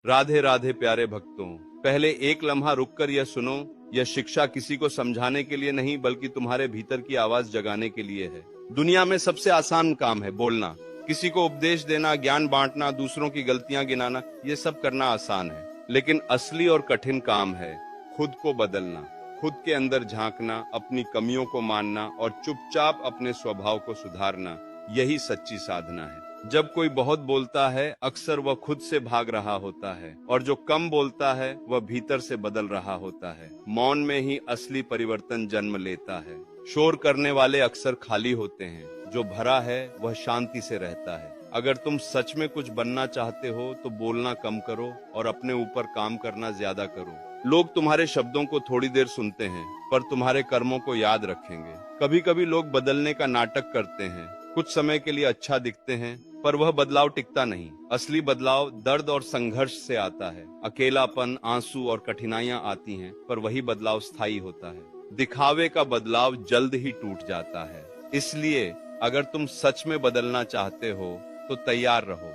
राधे राधे प्यारे भक्तों, पहले एक लम्हा रुककर यह सुनो, यह शिक्षा किसी को समझाने के लिए नहीं बल्कि तुम्हारे भीतर की आवाज जगाने के लिए है। दुनिया में सबसे आसान काम है बोलना। किसी को उपदेश देना, ज्ञान बांटना, दूसरों की गलतियां गिनाना, ये सब करना आसान है। लेकिन असली और कठिन काम है खुद को बदलना, खुद के अंदर झांकना, अपनी कमियों को मानना और चुपचाप अपने स्वभाव को सुधारना। यही सच्ची साधना है। जब कोई बहुत बोलता है अक्सर वह खुद से भाग रहा होता है, और जो कम बोलता है वह भीतर से बदल रहा होता है। मौन में ही असली परिवर्तन जन्म लेता है। शोर करने वाले अक्सर खाली होते हैं, जो भरा है वह शांति से रहता है। अगर तुम सच में कुछ बनना चाहते हो तो बोलना कम करो और अपने ऊपर काम करना ज्यादा करो। लोग तुम्हारे शब्दों को थोड़ी देर सुनते हैं, पर तुम्हारे कर्मों को याद रखेंगे। कभी कभी लोग बदलने का नाटक करते हैं, कुछ समय के लिए अच्छा दिखते हैं, पर वह बदलाव टिकता नहीं। असली बदलाव दर्द और संघर्ष से आता है। अकेलापन, आंसू और कठिनाइयां आती हैं, पर वही बदलाव स्थायी होता है। दिखावे का बदलाव जल्द ही टूट जाता है। इसलिए अगर तुम सच में बदलना चाहते हो तो तैयार रहो।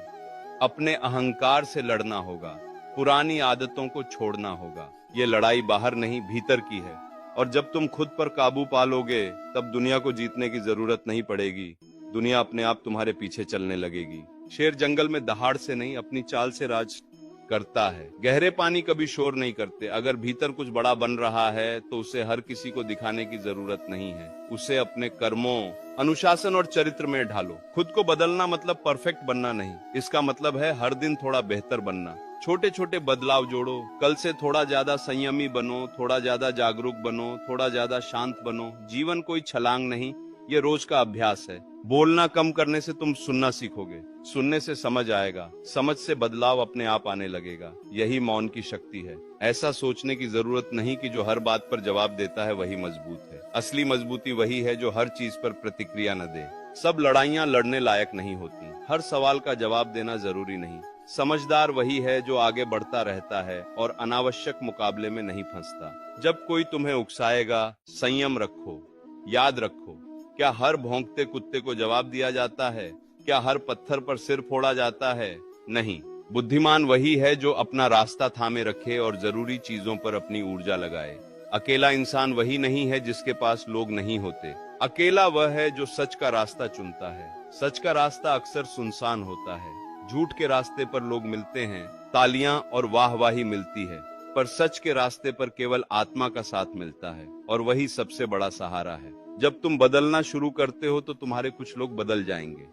अपने अहंकार से लड़ना होगा, पुरानी आदतों को छोड़ना होगा। ये लड़ाई बाहर नहीं, भीतर की है। और जब तुम खुद पर काबू पा लोगे, तब दुनिया को जीतने की जरूरत नहीं पड़ेगी। दुनिया अपने आप तुम्हारे पीछे चलने लगेगी। शेर जंगल में दहाड़ से नहीं, अपनी चाल से राज करता है। गहरे पानी कभी शोर नहीं करते। अगर भीतर कुछ बड़ा बन रहा है तो उसे हर किसी को दिखाने की जरूरत नहीं है। उसे अपने कर्मों, अनुशासन और चरित्र में ढालो। खुद को बदलना मतलब परफेक्ट बनना नहीं, इसका मतलब है हर दिन थोड़ा बेहतर बनना। छोटे छोटे बदलाव जोड़ो। कल से थोड़ा ज्यादा संयमी बनो, थोड़ा ज्यादा जागरूक बनो, थोड़ा ज्यादा शांत बनो। जीवन कोई छलांग नहीं, ये रोज का अभ्यास है। बोलना कम करने से तुम सुनना सीखोगे, सुनने से समझ आएगा, समझ से बदलाव अपने आप आने लगेगा। यही मौन की शक्ति है। ऐसा सोचने की जरूरत नहीं कि जो हर बात पर जवाब देता है वही मजबूत है। असली मजबूती वही है जो हर चीज पर प्रतिक्रिया न दे। सब लड़ाइयां लड़ने लायक नहीं होती, हर सवाल का जवाब देना जरूरी नहीं। समझदार वही है जो आगे बढ़ता रहता है और अनावश्यक मुकाबले में नहीं फंसता। जब कोई तुम्हें उकसाएगा, संयम रखो। याद रखो, क्या हर भौंकते कुत्ते को जवाब दिया जाता है? क्या हर पत्थर पर सिर फोड़ा जाता है? नहीं। बुद्धिमान वही है जो अपना रास्ता थामे रखे और जरूरी चीजों पर अपनी ऊर्जा लगाए। अकेला इंसान वही नहीं है जिसके पास लोग नहीं होते। अकेला वह है जो सच का रास्ता चुनता है। सच का रास्ता अक्सर सुनसान होता है। झूठ के रास्ते पर लोग मिलते हैं, तालियां और वाहवाही मिलती है, पर सच के रास्ते पर केवल आत्मा का साथ मिलता है, और वही सबसे बड़ा सहारा है। जब तुम बदलना शुरू करते हो तो तुम्हारे कुछ लोग बदल जाएंगे,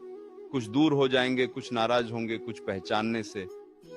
कुछ दूर हो जाएंगे, कुछ नाराज होंगे, कुछ पहचानने से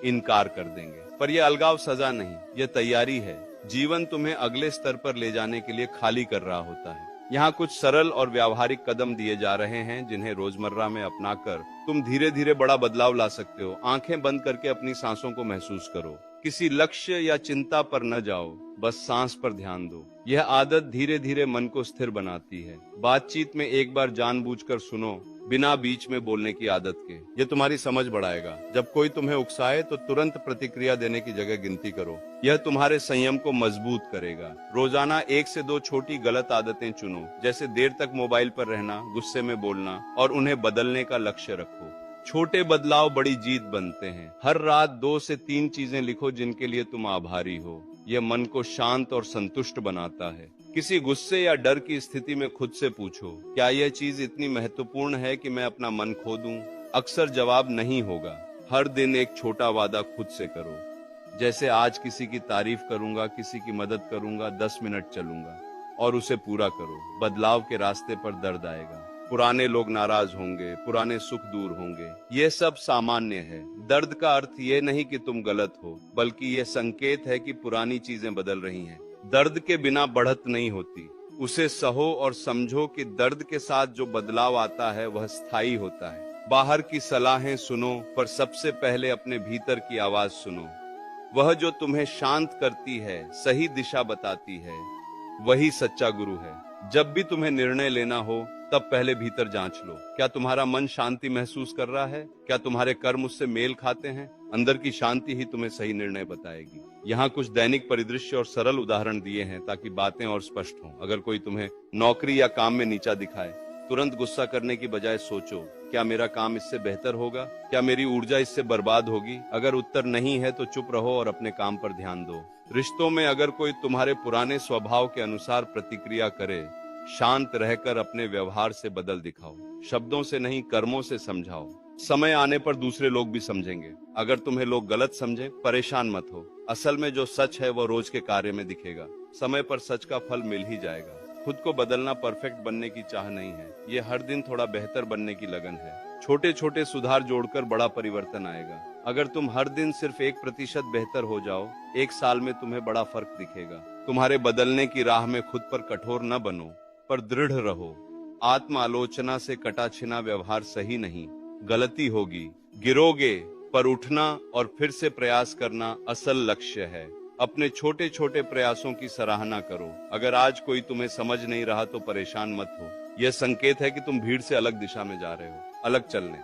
इनकार कर देंगे। पर यह अलगाव सजा नहीं, यह तैयारी है। जीवन तुम्हें अगले स्तर पर ले जाने के लिए खाली कर रहा होता है। यहाँ कुछ सरल और व्यावहारिक कदम दिए जा रहे हैं जिन्हें रोजमर्रा में अपनाकर तुम धीरे धीरे बड़ा बदलाव ला सकते हो। आंखें बंद करके अपनी सांसों को महसूस करो। किसी लक्ष्य या चिंता पर न जाओ, बस सांस पर ध्यान दो। यह आदत धीरे धीरे मन को स्थिर बनाती है। बातचीत में एक बार जानबूझकर सुनो, बिना बीच में बोलने की आदत के। ये तुम्हारी समझ बढ़ाएगा। जब कोई तुम्हें उकसाए तो तुरंत प्रतिक्रिया देने की जगह गिनती करो। यह तुम्हारे संयम को मजबूत करेगा। रोजाना 1 से 2 छोटी गलत आदतें चुनो, जैसे देर तक मोबाइल पर रहना, गुस्से में बोलना, और उन्हें बदलने का लक्ष्य रखो। छोटे बदलाव बड़ी जीत बनते हैं। हर रात 2 से 3 चीजें लिखो जिनके लिए तुम आभारी हो। यह मन को शांत और संतुष्ट बनाता है। किसी गुस्से या डर की स्थिति में खुद से पूछो, क्या यह चीज इतनी महत्वपूर्ण है कि मैं अपना मन खो दूं? अक्सर जवाब नहीं होगा। हर दिन एक छोटा वादा खुद से करो, जैसे आज किसी की तारीफ करूंगा, किसी की मदद करूंगा, 10 मिनट चलूंगा, और उसे पूरा करो। बदलाव के रास्ते पर दर्द आएगा, पुराने लोग नाराज होंगे, पुराने सुख दूर होंगे। ये सब सामान्य है। दर्द का अर्थ ये नहीं कि तुम गलत हो, बल्कि ये संकेत है कि पुरानी चीजें बदल रही हैं। दर्द के बिना बढ़त नहीं होती। उसे सहो और समझो कि दर्द के साथ जो बदलाव आता है वह स्थायी होता है। बाहर की सलाहें सुनो, पर सबसे पहले अपने भीतर की आवाज सुनो। वह जो तुम्हें शांत करती है, सही दिशा बताती है, वही सच्चा गुरु है। जब भी तुम्हें निर्णय लेना हो, तब पहले भीतर जांच लो। क्या तुम्हारा मन शांति महसूस कर रहा है? क्या तुम्हारे कर्म उससे मेल खाते हैं? अंदर की शांति ही तुम्हें सही निर्णय बताएगी। यहाँ कुछ दैनिक परिदृश्य और सरल उदाहरण दिए हैं ताकि बातें और स्पष्ट हों। अगर कोई तुम्हें नौकरी या काम में नीचा दिखाए तुरंत गुस्सा करने की बजाय सोचो, क्या मेरा काम इससे बेहतर होगा? क्या मेरी ऊर्जा इससे बर्बाद होगी? अगर उत्तर नहीं है तो चुप रहो और अपने काम पर ध्यान दो। रिश्तों में अगर कोई तुम्हारे पुराने स्वभाव के अनुसार प्रतिक्रिया करे, शांत रहकर अपने व्यवहार से बदल दिखाओ। शब्दों से नहीं, कर्मों से समझाओ। समय आने पर दूसरे लोग भी समझेंगे। अगर तुम्हें लोग गलत समझे, परेशान मत हो। असल में जो सच है वो रोज के कार्य में दिखेगा। समय पर सच का फल मिल ही जाएगा। खुद को बदलना परफेक्ट बनने की चाह नहीं है, ये हर दिन थोड़ा बेहतर बनने की लगन है। छोटे छोटे सुधार जोड़कर बड़ा परिवर्तन आएगा। अगर तुम हर दिन सिर्फ 1% बेहतर हो जाओ, 1 साल में तुम्हें बड़ा फर्क दिखेगा। तुम्हारे बदलने की राह में खुद पर कठोर न बनो, पर दृढ़ रहो। आत्म आलोचना से कटा छिना व्यवहार सही नहीं। गलती होगी, गिरोगे, पर उठना और फिर से प्रयास करना असल लक्ष्य है। अपने छोटे छोटे प्रयासों की सराहना करो। अगर आज कोई तुम्हें समझ नहीं रहा तो परेशान मत हो। यह संकेत है कि तुम भीड़ से अलग दिशा में जा रहे हो। अलग चलने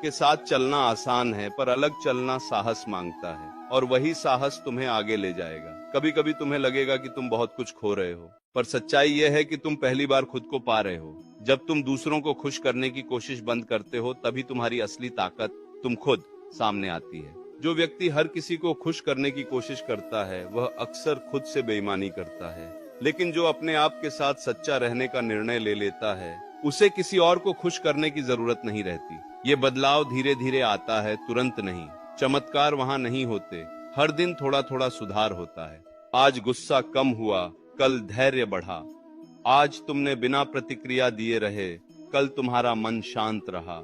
के साथ चलना आसान है, पर अलग चलना साहस मांगता है, और वही साहस तुम्हें आगे ले जाएगा। कभी कभी तुम्हें लगेगा कि तुम बहुत कुछ खो रहे हो, पर सच्चाई यह है कि तुम पहली बार खुद को पा रहे हो। जब तुम दूसरों को खुश करने की कोशिश बंद करते हो, तभी तुम्हारी असली ताकत, तुम खुद, सामने आती है। जो व्यक्ति हर किसी को खुश करने की कोशिश करता है, वह अक्सर खुद से बेईमानी करता है। लेकिन जो अपने आप के साथ सच्चा रहने का निर्णय ले लेता है, उसे किसी और को खुश करने की जरूरत नहीं रहती। ये बदलाव धीरे धीरे आता है, तुरंत नहीं। चमत्कार वहां नहीं होते, हर दिन थोड़ा थोड़ा सुधार होता है। आज गुस्सा कम हुआ, कल धैर्य बढ़ा। आज तुमने बिना प्रतिक्रिया दिए रहे, कल तुम्हारा मन शांत रहा।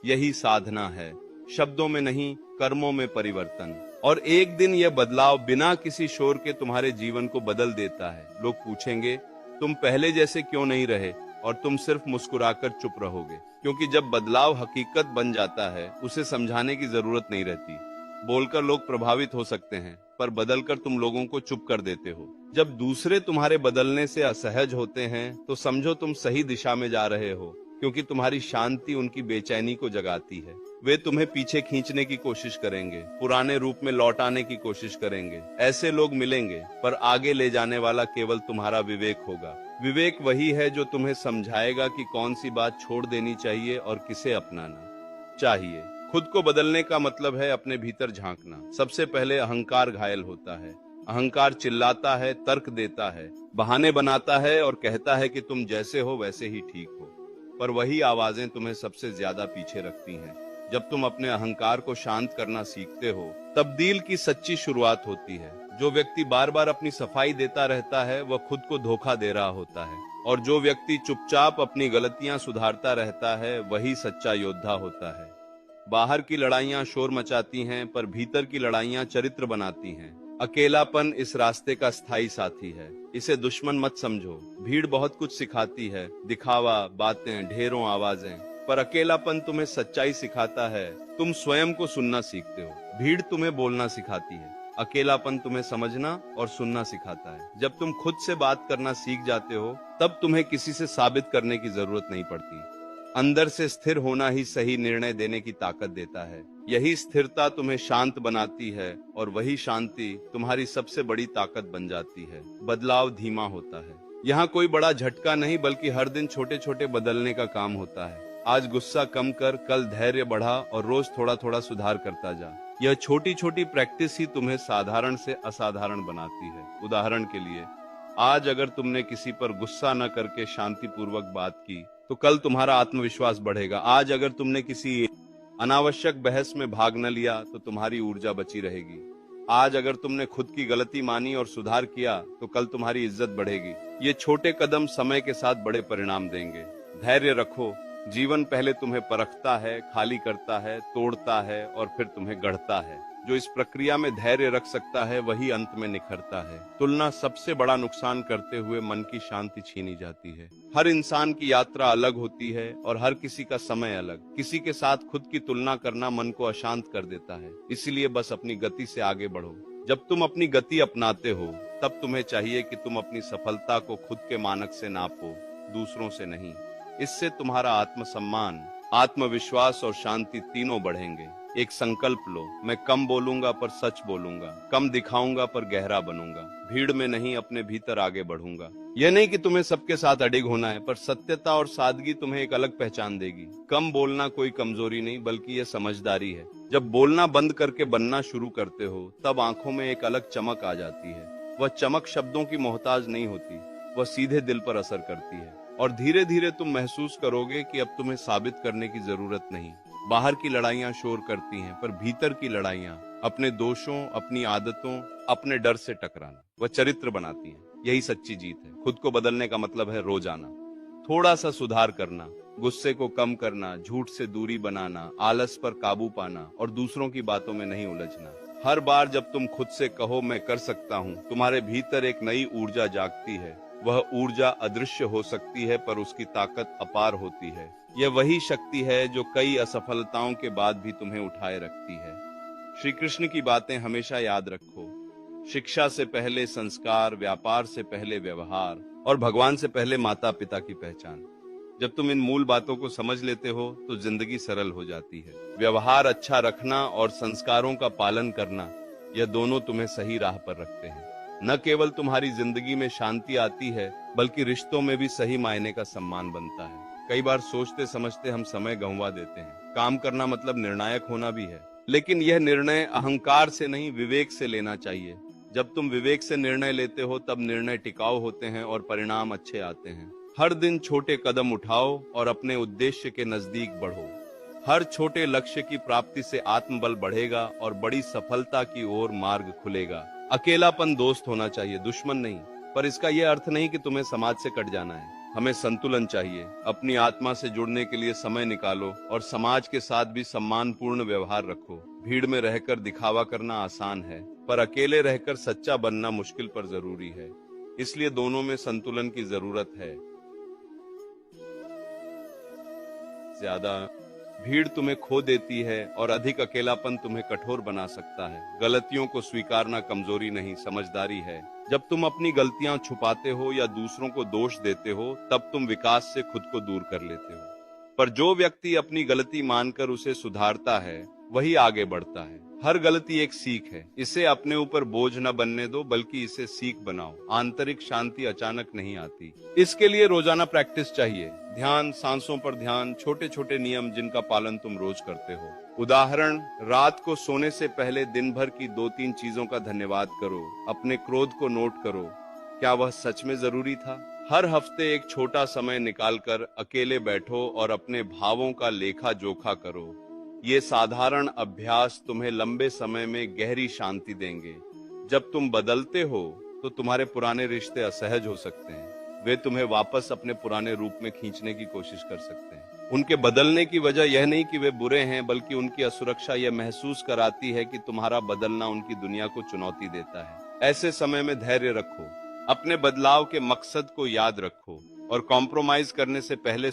यही साधना है, शब्दों में नहीं, कर्मों में परिवर्तन। और एक दिन यह बदलाव बिना किसी शोर के तुम्हारे जीवन को बदल देता है। लोग पूछेंगे, तुम पहले जैसे क्यों नहीं रहे? और तुम सिर्फ मुस्कुराकर चुप रहोगे, क्योंकि जब बदलाव हकीकत बन जाता है, उसे समझाने की जरूरत नहीं रहती। बोलकर लोग प्रभावित हो सकते हैं, पर बदलकर तुम लोगों को चुप कर देते हो। जब दूसरे तुम्हारे बदलने से असहज होते हैं, तो समझो तुम सही दिशा में जा रहे हो, क्योंकि तुम्हारी शांति उनकी बेचैनी को जगाती है। वे तुम्हें पीछे खींचने की कोशिश करेंगे, पुराने रूप में लौटाने की कोशिश करेंगे। ऐसे लोग मिलेंगे, पर आगे ले जाने वाला केवल तुम्हारा विवेक होगा। विवेक वही है जो तुम्हें समझाएगा कि कौन सी बात छोड़ देनी चाहिए और किसे अपनाना चाहिए। खुद को बदलने का मतलब है अपने भीतर झांकना। सबसे पहले अहंकार घायल होता है। अहंकार चिल्लाता है, तर्क देता है, बहाने बनाता है और कहता है कि तुम जैसे हो वैसे ही ठीक हो। पर वही आवाजें तुम्हें सबसे ज्यादा पीछे रखती हैं। जब तुम अपने अहंकार को शांत करना सीखते हो, तब्दील की सच्ची शुरुआत होती है। जो व्यक्ति बार बार अपनी सफाई देता रहता है, वह खुद को धोखा दे रहा होता है। और जो व्यक्ति चुपचाप अपनी गलतियां सुधारता रहता है, वही सच्चा योद्धा होता है। बाहर की लड़ाइयां शोर मचाती हैं, पर भीतर की लड़ाइयां चरित्र बनाती हैं। अकेलापन इस रास्ते का स्थायी साथी है, इसे दुश्मन मत समझो। भीड़ बहुत कुछ सिखाती है, दिखावा, बातें, ढेरों आवाजें, पर अकेलापन तुम्हें सच्चाई सिखाता है। तुम स्वयं को सुनना सीखते हो। भीड़ तुम्हें बोलना सिखाती है, अकेलापन तुम्हें समझना और सुनना सिखाता है। जब तुम खुद से बात करना सीख जाते हो, तब तुम्हें किसी से साबित करने की जरूरत नहीं पड़ती। अंदर से स्थिर होना ही सही निर्णय देने की ताकत देता है। यही स्थिरता तुम्हें शांत बनाती है, और वही शांति तुम्हारी सबसे बड़ी ताकत बन जाती है। बदलाव धीमा होता है, यहाँ कोई बड़ा झटका नहीं, बल्कि हर दिन छोटे छोटे बदलने का काम होता है। आज गुस्सा कम कर, कल धैर्य बढ़ा, और रोज थोड़ा थोड़ा सुधार करता जा। यह छोटी छोटी प्रैक्टिस ही तुम्हें साधारण से असाधारण बनाती है। उदाहरण के लिए, आज अगर तुमने किसी पर गुस्सा न करके शांतिपूर्वक बात की, तो कल तुम्हारा आत्मविश्वास बढ़ेगा। आज अगर तुमने किसी अनावश्यक बहस में भाग न लिया, तो तुम्हारी ऊर्जा बची रहेगी। आज अगर तुमने खुद की गलती मानी और सुधार किया, तो कल तुम्हारी इज्जत बढ़ेगी। ये छोटे कदम समय के साथ बड़े परिणाम देंगे। धैर्य रखो। जीवन पहले तुम्हें परखता है, खाली करता है, तोड़ता है, और फिर तुम्हें गढ़ता है। जो इस प्रक्रिया में धैर्य रख सकता है, वही अंत में निखरता है। तुलना सबसे बड़ा नुकसान करते हुए मन की शांति छीनी जाती है। हर इंसान की यात्रा अलग होती है, और हर किसी का समय अलग। किसी के साथ खुद की तुलना करना मन को अशांत कर देता है। इसीलिए बस अपनी गति से आगे बढ़ो। जब तुम अपनी गति अपनाते हो, तब तुम्हें चाहिए कि तुम अपनी सफलता को खुद के मानक से नापो, दूसरों से नहीं। इससे तुम्हारा आत्मसम्मान, आत्मविश्वास और शांति तीनों बढ़ेंगे। एक संकल्प लो, मैं कम बोलूंगा पर सच बोलूंगा, कम दिखाऊंगा पर गहरा बनूंगा, भीड़ में नहीं अपने भीतर आगे बढ़ूंगा। यह नहीं कि तुम्हें सबके साथ अडिग होना है, पर सत्यता और सादगी तुम्हें एक अलग पहचान देगी। कम बोलना कोई कमजोरी नहीं बल्कि यह समझदारी है। जब बोलना बंद करके बनना शुरू करते हो तब आंखों में एक अलग चमक आ जाती है। वह चमक शब्दों की मोहताज नहीं होती, वह सीधे दिल पर असर करती है। और धीरे धीरे तुम महसूस करोगे कि अब तुम्हें साबित करने की जरूरत नहीं। बाहर की लड़ाइयां शोर करती हैं, पर भीतर की लड़ाइयां अपने दोषों, अपनी आदतों, अपने डर से टकराना, वह चरित्र बनाती हैं। यही सच्ची जीत है। खुद को बदलने का मतलब है रोज आना, थोड़ा सा सुधार करना, गुस्से को कम करना, झूठ से दूरी बनाना, आलस पर काबू पाना और दूसरों की बातों में नहीं उलझना। हर बार जब तुम खुद से कहो मैं कर सकता हूँ, तुम्हारे भीतर एक नई ऊर्जा जागती है। वह ऊर्जा अदृश्य हो सकती है पर उसकी ताकत अपार होती है। यह वही शक्ति है जो कई असफलताओं के बाद भी तुम्हें उठाए रखती है। श्री कृष्ण की बातें हमेशा याद रखो। शिक्षा से पहले संस्कार, व्यापार से पहले व्यवहार और भगवान से पहले माता पिता की पहचान। जब तुम इन मूल बातों को समझ लेते हो तो जिंदगी सरल हो जाती है। व्यवहार अच्छा रखना और संस्कारों का पालन करना, यह दोनों तुम्हें सही राह पर रखते हैं। न केवल तुम्हारी जिंदगी में शांति आती है बल्कि रिश्तों में भी सही मायने का सम्मान बनता है। कई बार सोचते समझते हम समय गंवा देते हैं। काम करना मतलब निर्णायक होना भी है, लेकिन यह निर्णय अहंकार से नहीं विवेक से लेना चाहिए। जब तुम विवेक से निर्णय लेते हो तब निर्णय टिकाऊ होते हैं और परिणाम अच्छे आते हैं। हर दिन छोटे कदम उठाओ और अपने उद्देश्य के नजदीक बढ़ो। हर छोटे लक्ष्य की प्राप्ति से आत्मबल बढ़ेगा और बड़ी सफलता की ओर मार्ग खुलेगा। अकेलापन दोस्त होना चाहिए, दुश्मन नहीं। पर इसका यह अर्थ नहीं कि तुम्हें समाज से कट जाना है। हमें संतुलन चाहिए। अपनी आत्मा से जुड़ने के लिए समय निकालो और समाज के साथ भी सम्मानपूर्ण व्यवहार रखो। भीड़ में रहकर दिखावा करना आसान है, पर अकेले रहकर सच्चा बनना मुश्किल पर जरूरी है। इसलिए दोनों में संतुलन की जरूरत है। ज्यादा भीड़ तुम्हें खो देती है और अधिक अकेलापन तुम्हें कठोर बना सकता है। गलतियों को स्वीकारना कमजोरी नहीं, समझदारी है। जब तुम अपनी गलतियां छुपाते हो या दूसरों को दोष देते हो तब तुम विकास से खुद को दूर कर लेते हो। पर जो व्यक्ति अपनी गलती मानकर उसे सुधारता है वही आगे बढ़ता है। हर गलती एक सीख है। इसे अपने ऊपर बोझ न बनने दो बल्कि इसे सीख बनाओ। आंतरिक शांति अचानक नहीं आती, इसके लिए रोजाना प्रैक्टिस चाहिए। ध्यान, सांसों पर ध्यान, छोटे छोटे नियम जिनका पालन तुम रोज करते हो। उदाहरण, रात को सोने से पहले दिन भर की 2-3 चीजों का धन्यवाद करो। अपने क्रोध को नोट करो, क्या वह सच में जरूरी था। हर हफ्ते एक छोटा समय निकालकर अकेले बैठो और अपने भावों का लेखा जोखा करो। ये साधारण अभ्यास तुम्हें लंबे समय में गहरी शांति देंगे। जब तुम बदलते हो तो तुम्हारे पुराने रिश्ते असहज हो सकते हैं। वे तुम्हें वापस अपने पुराने रूप में खींचने की कोशिश कर सकते हैं। उनके बदलने की वजह यह नहीं कि वे बुरे हैं, बल्कि उनकी असुरक्षा यह महसूस कराती है कि तुम्हारा बदलना उनकी दुनिया को चुनौती देता है। ऐसे समय में धैर्य रखो, अपने बदलाव के मकसद को याद रखो और कॉम्प्रोमाइज करने से पहले